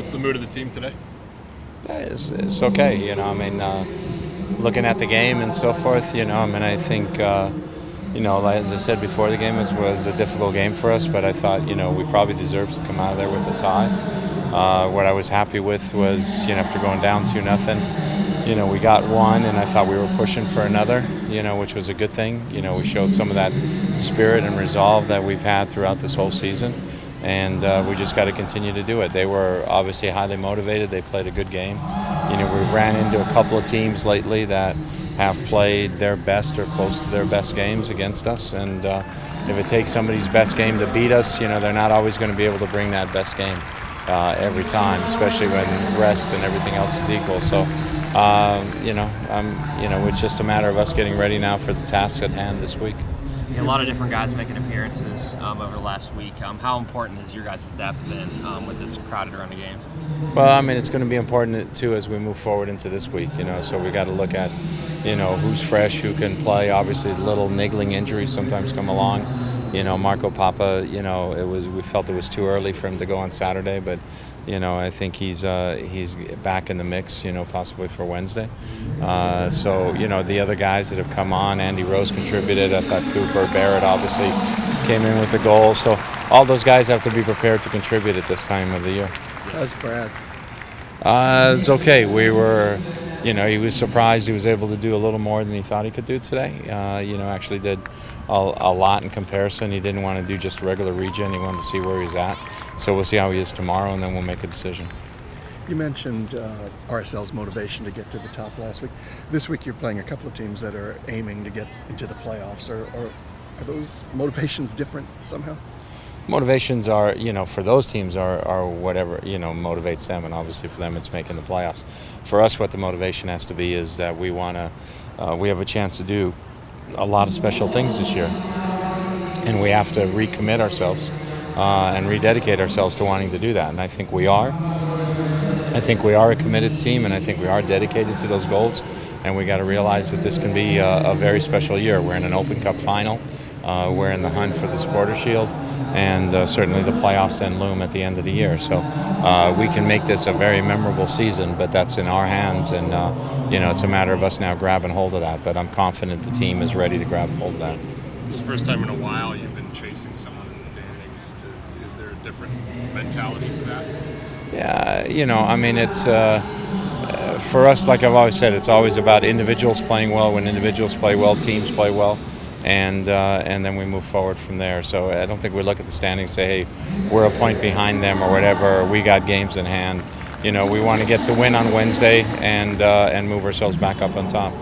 What's the mood of the team today? It's okay, I mean, looking at the game and so forth, I mean, I think, like as I said before, the game was a difficult game for us, but I thought, we probably deserved to come out of there with a tie. What I was happy with was, after going down 2-0, we got one, and I thought we were pushing for another, which was a good thing. We showed some of that spirit and resolve that we've had throughout this whole season. And we just got to continue to do it. They were obviously highly motivated. They played a good game. We ran into a couple of teams lately that have played their best or close to their best games against us. And if it takes somebody's best game to beat us, they're not always going to be able to bring that best game every time, especially when rest and everything else is equal. So, it's just a matter of us getting ready now for the tasks at hand this week. A lot of different guys making appearances over the last week. How important has your guys' depth been with this crowded run of games? Well, I mean, it's going to be important too as we move forward into this week. So we got to look at, who's fresh, who can play. Obviously, little niggling injuries sometimes come along. Marco Pappa. We felt it was too early for him to go on Saturday, but I think he's back in the mix. Possibly for Wednesday. So the other guys that have come on, Andy Rose contributed. I thought Cooper Barrett obviously came in with a goal. So all those guys have to be prepared to contribute at this time of the year. How's Brad? It's okay. We were. He was surprised he was able to do a little more than he thought he could do today. Actually did a lot in comparison. He didn't want to do just regular regen. He wanted to see where he's at. So we'll see how he is tomorrow, and then we'll make a decision. You mentioned RSL's motivation to get to the top last week. This week you're playing a couple of teams that are aiming to get into the playoffs. Or are those motivations different somehow? Motivations are, for those teams are whatever, motivates them, and obviously for them it's making the playoffs. For us, what the motivation has to be is that we have a chance to do a lot of special things this year, and we have to recommit ourselves and rededicate ourselves to wanting to do that, and I think we are. I think we are a committed team, and I think we are dedicated to those goals, and we got to realize that this can be a very special year. We're in an Open Cup final. We're in the hunt for the Supporter Shield, and certainly the playoffs then loom at the end of the year. So we can make this a very memorable season, but that's in our hands, and it's a matter of us now grabbing hold of that. But I'm confident the team is ready to grab hold of that. This is the first time in a while you've been chasing someone in the standings. Is there a different mentality to that? Yeah, I mean, it's for us, like I've always said, it's always about individuals playing well. When individuals play well, teams play well. And then we move forward from there. So I don't think we look at the standings and say, hey, we're a point behind them or whatever, or we got games in hand. We want to get the win on Wednesday and move ourselves back up on top.